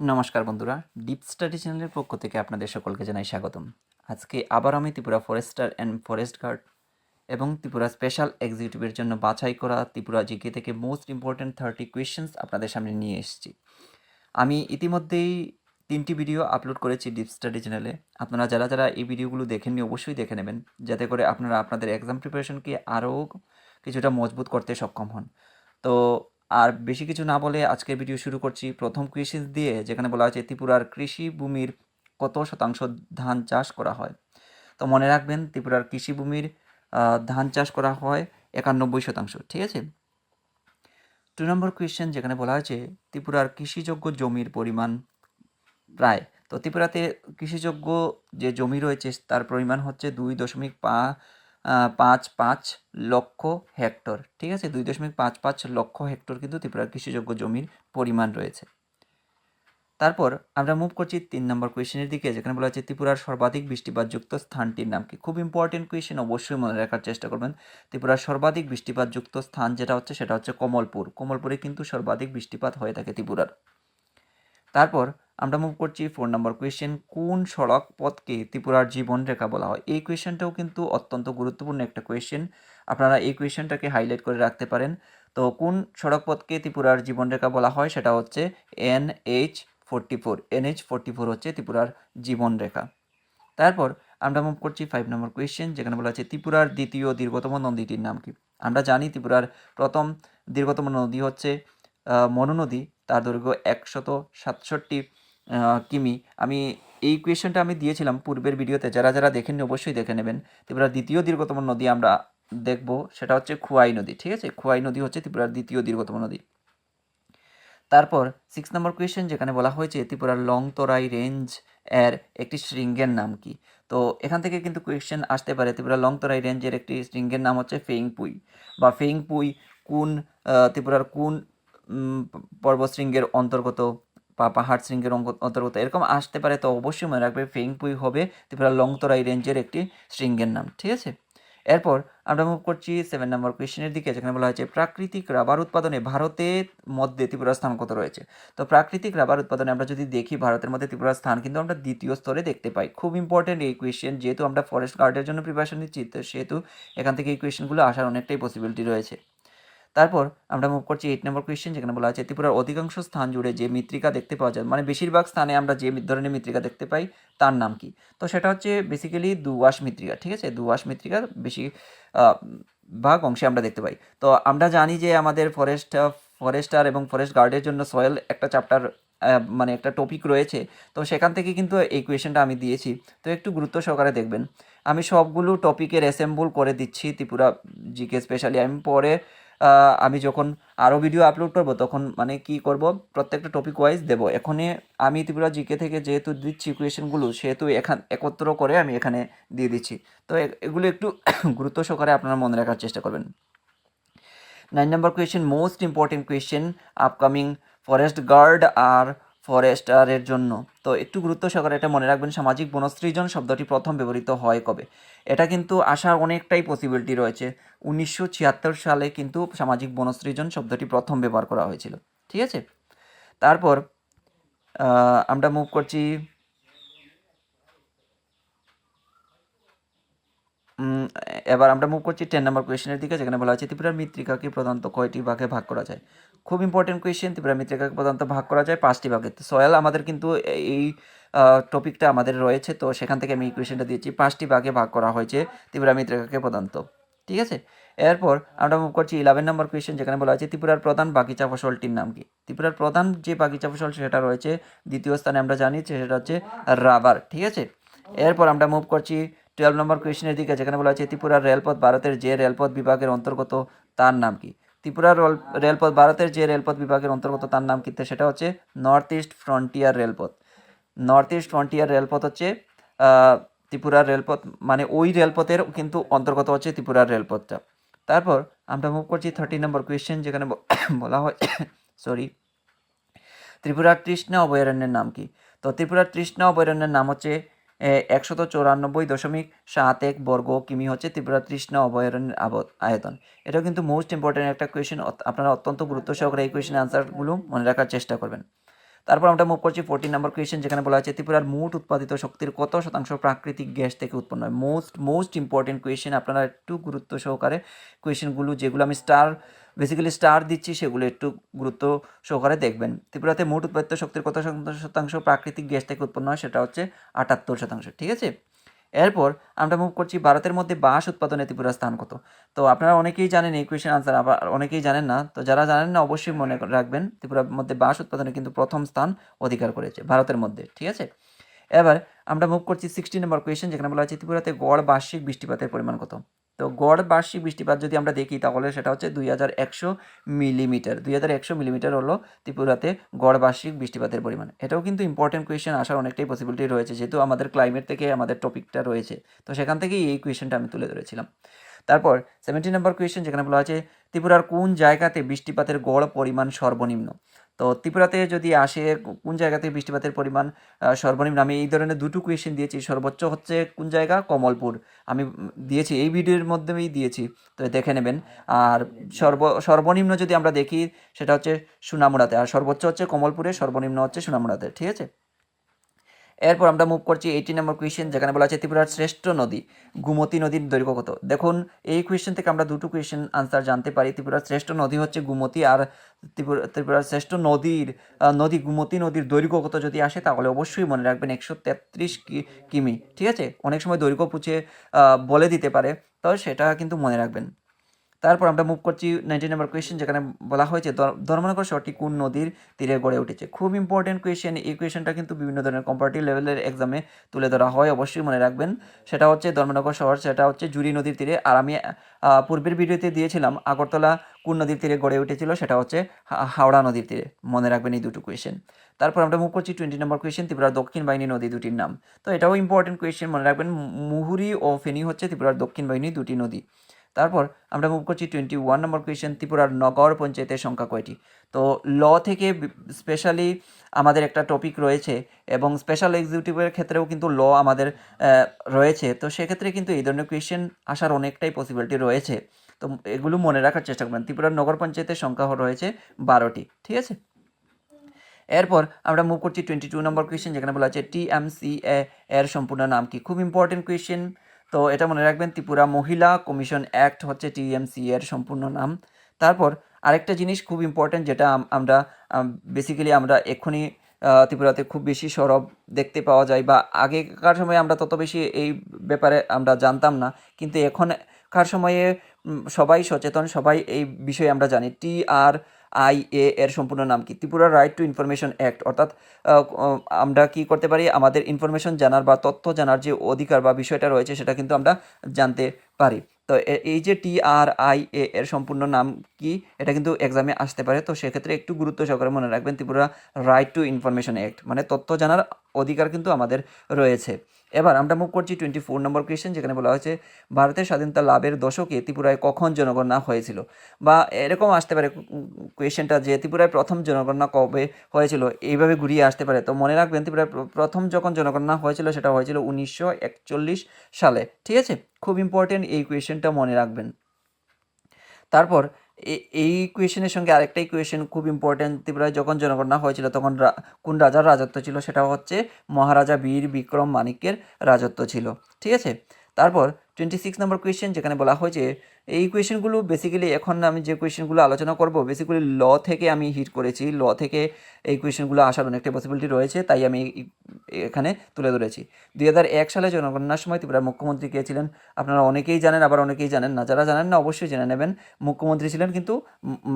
নমস্কার বন্ধুরা, deep study চ্যানেলের পক্ষ থেকে আপনাদের সকলকে জানাই স্বাগতম। আজকে আবার আমি Tripura forester and forest guard এবং ত্রিপুরা স্পেশাল এক্সিকিউটিভের জন্য বাছাই করা ত্রিপুরা জিকে থেকে মোস্ট ইম্পর্ট্যান্ট 30 কোয়েশ্চেন্স আপনাদের সামনে নিয়ে এসেছি। আমি ইতিমধ্যেই 3টি ভিডিও আপলোড করেছি ডিপ স্টাডি চ্যানেলে। আপনারা যারা যারা এই ভিডিওগুলো দেখেননি অবশ্যই দেখে নেবেন, যাতে করে আপনারা আপনাদের এক্সাম প্রিপারেশনকে আরও কিছুটা মজবুত করতে সক্ষম হন। তো আর বেশি কিছু না বলে আজকের ভিডিও শুরু করছি প্রথম কোয়েশ্চেন দিয়ে, যেখানে বলা হয়েছে ত্রিপুরার কৃষি ভূমির কত শতাংশ ধান চাষ করা হয়। তো মনে রাখবেন, ত্রিপুরার কৃষি ভূমির ধান চাষ করা হয় 91%, ঠিক আছে। 2 নম্বর কোয়েশ্চেন, যেখানে বলা হয়েছে ত্রিপুরার কৃষিযোগ্য জমির পরিমাণ প্রায়। তো ত্রিপুরাতে কৃষিযোগ্য যে জমি রয়েছে তার পরিমাণ হচ্ছে 2.55 লক্ষ হেক্টর, ঠিক আছে। 2.55 লক্ষ হেক্টর কিন্তু ত্রিপুরার কৃষিযোগ্য জমির পরিমাণ রয়েছে। তারপর আমরা মুভ করছি 3 নম্বর কোয়েশ্চেনের দিকে, যেখানে বলা হচ্ছে ত্রিপুরার সর্বাধিক বৃষ্টিপাতযুক্ত স্থানটির নাম কি। খুব ইম্পর্টেন্ট কোয়েশ্চেন, অবশ্যই মনে রাখার চেষ্টা করবেন। ত্রিপুরার সর্বাধিক বৃষ্টিপাতযুক্ত স্থান যেটা হচ্ছে সেটা হচ্ছে কমলপুর। কমলপুরে কিন্তু সর্বাধিক বৃষ্টিপাত হয়ে থাকে ত্রিপুরার। তারপর আমরা মুভ করছি 4 নম্বর কোয়েশ্চেন, কোন সড়ক পথকে ত্রিপুরার জীবনরেখা বলা হয়। এই কোয়েশ্চেনটাও কিন্তু অত্যন্ত গুরুত্বপূর্ণ একটা কোয়েশ্চেন, আপনারা এই কোয়েশ্চেনটাকে হাইলাইট করে রাখতে পারেন। তো কোন সড়ক পথকে ত্রিপুরার জীবনরেখা বলা হয়, সেটা হচ্ছে NH44। NH44 হচ্ছে ত্রিপুরার জীবনরেখা। তারপর আমরা মুভ করছি 5 নম্বর কোয়েশ্চেন, যেখানে বলা হচ্ছে ত্রিপুরার দ্বিতীয় দীর্ঘতম নদীটির নাম কি। আমরা জানি ত্রিপুরার প্রথম দীর্ঘতম নদী হচ্ছে মনু নদী, তার দৈর্ঘ্য 167 কিমি। আমি এই কোয়েশ্চেনটা আমি দিয়েছিলাম পূর্বের ভিডিওতে, যারা যারা দেখেননি অবশ্যই দেখে নেবেন। ত্রিপুরার দ্বিতীয় দীর্ঘতম নদী আমরা দেখব, সেটা হচ্ছে খোয়াই নদী, ঠিক আছে। খোয়াই নদী হচ্ছে ত্রিপুরার দ্বিতীয় দীর্ঘতম নদী। তারপর 6 নম্বর কোয়েশ্চেন, যেখানে বলা হয়েছে ত্রিপুরার লংতরাই রেঞ্জ এর একটি শৃঙ্গের নাম কি। তো এখান থেকে কিন্তু কোয়েশ্চেন আসতে পারে, ত্রিপুরার লংতরাই রেঞ্জের একটি শৃঙ্গের নাম হচ্ছে ফেইংপুই বা ফেইংপুই। কোন ত্রিপুরার কোন পর্বতশৃঙ্গের অন্তর্গত বা পাহাড় শৃঙ্গের অন্তর্গত, এরকম আসতে পারে। তো অবশ্যই মনে রাখবে ফেইংপুই হবে ত্রিপুরার লংতরাই রেঞ্জের একটি শৃঙ্গের নাম, ঠিক আছে। এরপর আমরা মুভ করছি 7 নম্বর কোয়েশ্চেনের দিকে, যেখানে বলা হয়েছে প্রাকৃতিক রাবার উৎপাদনে ভারতের মধ্যে ত্রিপুরার স্থান কত রয়েছে। তো প্রাকৃতিক রাবার উৎপাদনে আমরা যদি দেখি, ভারতের মধ্যে ত্রিপুরার স্থান কিন্তু আমরা দ্বিতীয় স্তরে দেখতে পাই। খুব ইম্পর্টেন্ট এই কোয়েশ্চেন, যেহেতু আমরা ফরেস্ট গার্ডের জন্য প্রিপারেশন নিচ্ছি, তো সেহেতু এখান থেকে এই কোয়েশ্চেনগুলো আসার অনেকটাই পসিবিলিটি রয়েছে। তারপর আমরা মুভ করছি 8 নম্বর কোয়েশ্চেন, যেখানে বলা আছে ত্রিপুরার অধিকাংশ স্থান জুড়ে যে মৃত্তিকা দেখতে পাওয়া যায়, মানে বেশিরভাগ স্থানে আমরা যে ধরনের মৃত্তিকা দেখতে পাই তার নাম কি। তো সেটা হচ্ছে বেসিক্যালি দোআঁশ মৃত্তিকা, ঠিক আছে। দোআঁশ মৃত্তিকা বেশি ভাগ অংশে আমরা দেখতে পাই। তো আমরা জানি যে আমাদের ফরেস্টার এবং ফরেস্ট গার্ডের জন্য সয়েল একটা চ্যাপ্টার, মানে একটা টপিক রয়েছে। তো সেখান থেকে কিন্তু এই কোয়েশ্চেনটা আমি দিয়েছি, তো একটু গুরুত্ব সহকারে দেখবেন। আমি সবগুলো টপিকের অ্যাসেম্বল করে দিচ্ছি ত্রিপুরা জিকে স্পেশালি। আমি পরে আমি যখন আরও ভিডিও আপলোড করব তখন মানে কি করব, প্রত্যেকটা টপিক ওয়াইজ দেবো। এখানে আমি ত্রিপুরা জিকে থেকে যেহেতু দিচ্ছি কোয়েশনগুলো, সেহেতু একত্র করে আমি এখানে দিয়ে দিচ্ছি। তো এগুলো একটু গুরুত্ব সহকারে আপনারা মনে রাখার চেষ্টা করবেন। 9 নম্বর question, most important question upcoming forest guard আর ফরেস্টারের জন্য। তো একটু গুরুত্ব সহকারে এটা মনে রাখবেন, সামাজিক বনসৃজন শব্দটি প্রথম ব্যবহৃত হয় কবে। এটা কিন্তু আসার অনেকটাই পসিবিলিটি রয়েছে। 1976 সালে কিন্তু সামাজিক বনসৃজন শব্দটি প্রথম ব্যবহার করা হয়েছিল, ঠিক আছে। তারপর আমরা মুভ করছি এবার আমরা মুভ করছি 10 নম্বর কোয়েশ্চেনের দিকে, যেখানে বলা আছে ত্রিপুরার মৃত্তিকাকে প্রধানত কয়টি ভাগে ভাগ করা যায়। খুব ইম্পর্টেন্ট কোয়েশ্চেন, ত্রিপুরার মৃত্তিকাকে প্রধানত ভাগ করা যায় 5টি ভাগে। তো সয়েল আমাদের কিন্তু এই টপিকটা আমাদের রয়েছে, তো সেখান থেকে আমি এই কোয়েশ্চেনটা দিয়েছি। 5টি ভাগে ভাগ করা হয়েছে ত্রিপুরা মৃত্তিকাকে প্রধানত, ঠিক আছে। এরপর আমরা মুভ করছি 11 নম্বর কোয়েশ্চেন, যেখানে বলা আছে ত্রিপুরার প্রধান বাগিচা ফসলটির নাম কি। ত্রিপুরার প্রধান যে বাগিচা ফসল সেটা রয়েছে দ্বিতীয় স্থানে, আমরা জানি সেটা হচ্ছে রাবার, ঠিক আছে। এরপর আমরা মুভ করছি 12 নম্বর কোয়েশ্চেনের দিকে, যেখানে বলা আছে ত্রিপুরার রেলপথ ভারতের যে রেলপথ বিভাগের অন্তর্গত তার নাম কি। ত্রিপুরার রেলপথ ভারতের যে রেলপথ বিভাগের অন্তর্গত তার নাম কি, সেটা হচ্ছে নর্থ ইস্ট ফ্রন্টিয়ার রেলপথ। নর্থ ইস্ট ফ্রন্টিয়ার রেলপথ হচ্ছে ত্রিপুরার রেলপথ, মানে ওই রেলপথের কিন্তু অন্তর্গত হচ্ছে ত্রিপুরার রেলপথটা। তারপর আমরা মুভ করছি 13 নম্বর কোয়েশ্চেন, যেখানে বলা হয় সরি ত্রিপুরার তৃষ্ণা অভয়ারণ্যের নাম কি। তো ত্রিপুরার তৃষ্ণা অভয়ারণ্যের নাম হচ্ছে 194.71 বর্গ কিমি হচ্ছে ত্রিপুরা তৃষ্ণা অভয়ারণ্যের আয়তন। এটাও কিন্তু মোস্ট ইম্পর্টেন্ট একটা কোয়েশ্চেন, আপনারা অত্যন্ত গুরুত্ব সহকারে এই কোয়েশ্চেনের আনসারগুলো মনে রাখার চেষ্টা করবেন। তারপর আমরা মুভ করছি 14 নম্বর কোয়েশ্চেন, যেখানে বলা হচ্ছে ত্রিপুরার মোট উৎপাদিত শক্তির কত শতাংশ প্রাকৃতিক গ্যাস থেকে উৎপন্ন হয়। মোস্ট ইম্পর্টেন্ট কোয়েশ্চেন, আপনারা একটু গুরুত্ব সহকারে কোয়েশ্চেনগুলো, যেগুলো আমি বেসিক্যালি স্টার দিচ্ছি, সেগুলো একটু গুরুত্ব সহকারে দেখবেন। ত্রিপুরাতে মোট উৎপাদিত শক্তির কত শতাংশ প্রাকৃতিক গ্যাস থেকে উৎপন্ন হয়, সেটা হচ্ছে 78%, ঠিক আছে। এরপর আমরা মুভ করছি ভারতের মধ্যে বাঁশ উৎপাদনে ত্রিপুরার স্থান কত। তো আপনারা অনেকেই জানেন এই কোয়েশ্চেন আনসার, আবার অনেকেই জানেন না। তো যারা জানেন না অবশ্যই মনে রাখবেন, ত্রিপুরার মধ্যে বাঁশ উৎপাদনে কিন্তু প্রথম স্থান অধিকার করেছে ভারতের মধ্যে, ঠিক আছে। এবার আমরা মুভ করছি 16 নম্বর কোয়েশ্চেন, যেখানে বলা হচ্ছে ত্রিপুরাতে গড় বার্ষিক বৃষ্টিপাতের পরিমাণ কত। তো গড় বার্ষিক বৃষ্টিপাত যদি আমরা দেখি, তাহলে সেটা হচ্ছে 2100 মিলিমিটার। 2100 মিলিমিটার হলো ত্রিপুরাতে গড় বার্ষিক বৃষ্টিপাতের পরিমাণ। এটাও কিন্তু ইম্পর্টেন্ট কোয়েশ্চেন আসার অনেকটাই পসিবিলিটি রয়েছে, যেহেতু আমাদের ক্লাইমেট থেকে আমাদের টপিকটা রয়েছে, তো সেখান থেকেই এই কোয়েশ্চেনটা আমি তুলে ধরেছিলাম। তারপর 17 নম্বর কোয়েশ্চেন, যেখানে বলা আছে ত্রিপুরার কোন জায়গাতে বৃষ্টিপাতের গড় পরিমাণ সর্বনিম্ন। তো ত্রিপুরাতে যদি আসে কোন জায়গাতে বৃষ্টিপাতের পরিমাণ সর্বনিম্ন, আমি এই ধরনের দুটো কোয়েশ্চেন দিয়েছি। সর্বোচ্চ হচ্ছে কোন জায়গা, কমলপুর, আমি দিয়েছি এই ভিডিওর মাধ্যমেই দিয়েছি, তো দেখে নেবেন। আর সর্বনিম্ন যদি আমরা দেখি, সেটা হচ্ছে সোনামুড়াতে, আর সর্বোচ্চ হচ্ছে কমলপুরে, সর্বনিম্ন হচ্ছে সোনামুড়াতে, ঠিক আছে। এরপর আমরা মুভ করছি 18 নম্বর কোয়েশ্চেন, যেখানে বলা আছে ত্রিপুরার শ্রেষ্ঠ নদী গুমতি নদীর দৈর্ঘ্য কত। দেখুন, এই কোয়েশ্চেন থেকে আমরা দুটো কোয়েশ্চেন আনসার জানতে পারি। ত্রিপুরার শ্রেষ্ঠ নদী হচ্ছে গুমতি, আর ত্রিপুরার শ্রেষ্ঠ নদী গুমতি নদীর দৈর্ঘ্য কত যদি আসে, তাহলে অবশ্যই মনে রাখবেন 133 কিমি, ঠিক আছে। অনেক সময় দৈর্ঘ্য পুছে বলে দিতে পারে, তো সেটা কিন্তু মনে রাখবেন। তারপর আমরা মুভ করছি 19 নম্বর কোয়েশ্চেন, যেখানে বলা হয়েছে ধর্মনগর শহরটি কোন নদীর তীরে গড়ে উঠেছে। খুব ইম্পর্টেন্ট কোয়েশ্চেন, এই কোয়েশ্চেনটা কিন্তু বিভিন্ন ধরনের কম্পারেটিভ লেভেলের এক্সামে তুলে ধরা হয়, অবশ্যই মনে রাখবেন। সেটা হচ্ছে ধর্মনগর শহর, সেটা হচ্ছে জুড়ি নদীর তীরে। আর আমি পূর্বের ভিডিওতে দিয়েছিলাম আগরতলা কোন নদীর তীরে গড়ে উঠেছিল, সেটা হচ্ছে হাওড়া নদীর তীরে। মনে রাখবেন এই দুটো কোয়েশ্চেন। তারপর আমরা মুভ করছি 20 নম্বর কোয়েশ্চেন, ত্রিপুরার দক্ষিণ বাহিনী নদী দুটির নাম। তো এটাও ইম্পর্টেন্ট কোয়েশ্চেন, মনে রাখবেন মুহুরী ও ফেনী হচ্ছে ত্রিপুরার দক্ষিণ বাহিনী দুটি নদী। তারপর আমরা মুভ করছি 21 নম্বর কোয়েশ্চেন, ত্রিপুরার নগর পঞ্চায়েতের সংখ্যা কয়টি। তো ল থেকে স্পেশালি আমাদের একটা টপিক রয়েছে, এবং স্পেশাল এক্সিকিউটিভের ক্ষেত্রেও কিন্তু ল আমাদের রয়েছে, তো সেক্ষেত্রে কিন্তু এই ধরনের কোয়েশ্চেন আসার অনেকটাই পসিবিলিটি রয়েছে। তো এগুলো মনে রাখার চেষ্টা করবেন। ত্রিপুরার নগর পঞ্চায়েতের সংখ্যা রয়েছে 12টি, ঠিক আছে। এরপর আমরা মুভ করছি 22 নম্বর কোয়েশ্চেন, যেখানে বলা আছে TMCA এর সম্পূর্ণ নাম কি। খুব ইম্পর্টেন্ট কোয়েশ্চেন, তো এটা মনে রাখবেন, ত্রিপুরা মহিলা কমিশন অ্যাক্ট হচ্ছে TMCA এর সম্পূর্ণ নাম। তারপর আরেকটা জিনিস খুব ইম্পর্টেন্ট, যেটা আমরা বেসিক্যালি আমরা এক্ষুনি ত্রিপুরাতে খুব বেশি সরব দেখতে পাওয়া যায়, বা আগেকার সময়ে আমরা তত বেশি এই ব্যাপারে আমরা জানতাম না, কিন্তু এখনকার সময়ে সবাই সচেতন, সবাই এই বিষয়ে আমরা জানি। TRIA এর সম্পূর্ণ নাম কি। Tripura right two information act, অর্থাৎ আমরা কি করতে পারি, আমাদের ইনফরমেশন জানার বা তথ্য জানার যে অধিকার বা বিষয়টা রয়েছে, সেটা কিন্তু আমরা জানতে পারি। তো এই যে TRIA এর সম্পূর্ণ নাম কি, এটা কিন্তু এক্সামে আসতে পারে, তো সেক্ষেত্রে একটু গুরুত্ব সহকারে মনে রাখবেন, Tripura right two information act, মানে তথ্য জানার অধিকার কিন্তু আমাদের রয়েছে। এবার আমরা মুভ করছি 24 নম্বর কোয়েশ্চেন, যেখানে বলা হয়েছে ভারতের স্বাধীনতা লাভের দশকে ত্রিপুরায় কখন জনগণনা হয়েছিল। বা এরকম আসতে পারে কোয়েশ্চেনটা, যে ত্রিপুরায় প্রথম জনগণনা কবে হয়েছিল, এইভাবে ঘুরিয়ে আসতে পারে। তো মনে রাখবেন, ত্রিপুরায় প্রথম যখন জনগণনা হয়েছিল, সেটা হয়েছিল 1941 সালে, ঠিক আছে। খুব ইম্পর্টেন্ট, এই কোয়েশ্চেনটা মনে রাখবেন। তারপর এই কোয়েশ্চেনের সঙ্গে আরেকটাই কোয়েশ্চেন খুব ইম্পর্টেন্ট, ত্রিপুরায় যখন জনগণনা হয়েছিল তখন কোন রাজার রাজত্ব ছিল, সেটা হচ্ছে মহারাজা বীর বিক্রম মানিক্যের রাজত্ব ছিল, ঠিক আছে। তারপর 26 নম্বর কোয়েশ্চেন, যেখানে বলা হয়েছে এই কোয়েশ্চেনগুলো বেসিক্যালি, এখন আমি যে কোয়েশ্চেনগুলো আলোচনা করব, বেসিক্যালি ল থেকে আমি হিট করেছি, ল থেকে এই কোয়েশ্চেনগুলো আসার অনেকটা পসিবিলিটি রয়েছে, তাই আমি এখানে তুলে ধরেছি। 2001 সালে জনগণনার সময় ত্রিপুরার মুখ্যমন্ত্রী কে ছিলেন, আপনারা অনেকেই জানেন, আবার অনেকেই জানেন না। যারা জানেন না অবশ্যই জেনে নেবেন, মুখ্যমন্ত্রী ছিলেন কিন্তু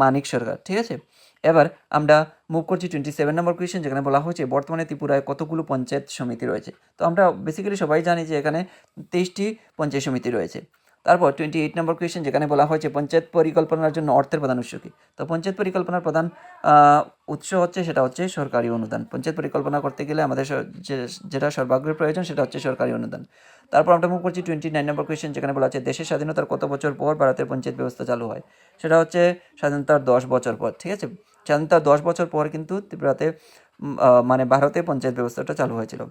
মানিক সরকার, ঠিক আছে। এবার আমরা মুভ করছি 27 নম্বর কোয়েশ্চেন, যেখানে বলা হয়েছে বর্তমানে ত্রিপুরায় কতগুলো পঞ্চায়েত সমিতি রয়েছে। তো আমরা বেসিক্যালি সবাই জানি যে এখানে 23টি পঞ্চায়েত সমিতি রয়েছে। তারপর 28 নম্বর কোয়েশ্চেন, যেখানে বলা হয়েছে পঞ্চায়েত পরিকল্পনার জন্য অর্থের প্রধান উৎস কী। তো পঞ্চায়েত পরিকল্পনার প্রধান উৎস হচ্ছে, সেটা হচ্ছে সরকারি অনুদান। পঞ্চায়েত পরিকল্পনা করতে গেলে আমাদের যেটা সর্বাগ্রে প্রয়োজন, সেটা হচ্ছে সরকারি অনুদান। তারপর আমরা মুভ করছি 29 নম্বর কোয়েশ্চেন, যেখানে বলা আছে দেশের স্বাধীনতার কত বছর পর ভারতের পঞ্চায়েত ব্যবস্থা চালু হয়। সেটা হচ্ছে স্বাধীনতার 10 বছর পর, ঠিক আছে। স্বাধীনতার 10 বছর পর কিন্তু ত্রিপুরাতে মানে ভারতে পঞ্চায়েত ব্যবস্থাটা চালু হয়েছিল।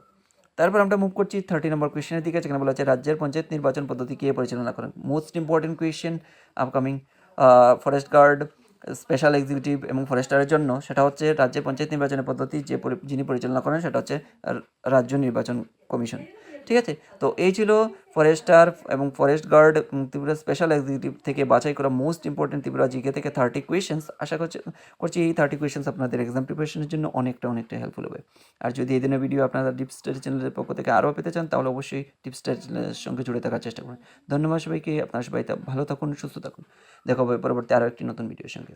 তারপর আমরা মুভ করছি 30 নম্বর কোয়েশ্চেনের দিকে, যেখানে বলা হচ্ছে রাজ্যের পঞ্চায়েত নির্বাচন পদ্ধতি কে পরিচালনা করেন। Most important question upcoming forest guard special executive এবং ফরেস্টারের জন্য, সেটা হচ্ছে রাজ্যের পঞ্চায়েত নির্বাচনের পদ্ধতি যিনি পরিচালনা করেন সেটা হচ্ছে রাজ্য নির্বাচন কমিশন। ঠিক আছে, তো এই ছিল ফরেস্টার এবং forest guard Tripura special executive থেকে বাছাই করা মোস্ট ইম্পর্টেন্ট ত্রিপুরা জিকে থেকে 30 কোয়েশ্চেন্স। আশা করছি এই 30 কোয়েশ্চেন্স আপনাদের এক্সাম প্রিপারেশনের জন্য অনেকটা হেল্পফুল হবে। আর যদি এই দিনের ভিডিও আপনারা ডিপ স্টাডি চ্যানেলের পক্ষ থেকে আরও পেতে চান, তাহলে অবশ্যই ডিপ স্টাডি চ্যানেলের সঙ্গে জুড়ে থাকার চেষ্টা করুন। ধন্যবাদ সবাইকে, আপনারা সবাই ভালো থাকুন, সুস্থ থাকুন। দেখা হবে পরবর্তী আরও একটি নতুন ভিডিওর সঙ্গে।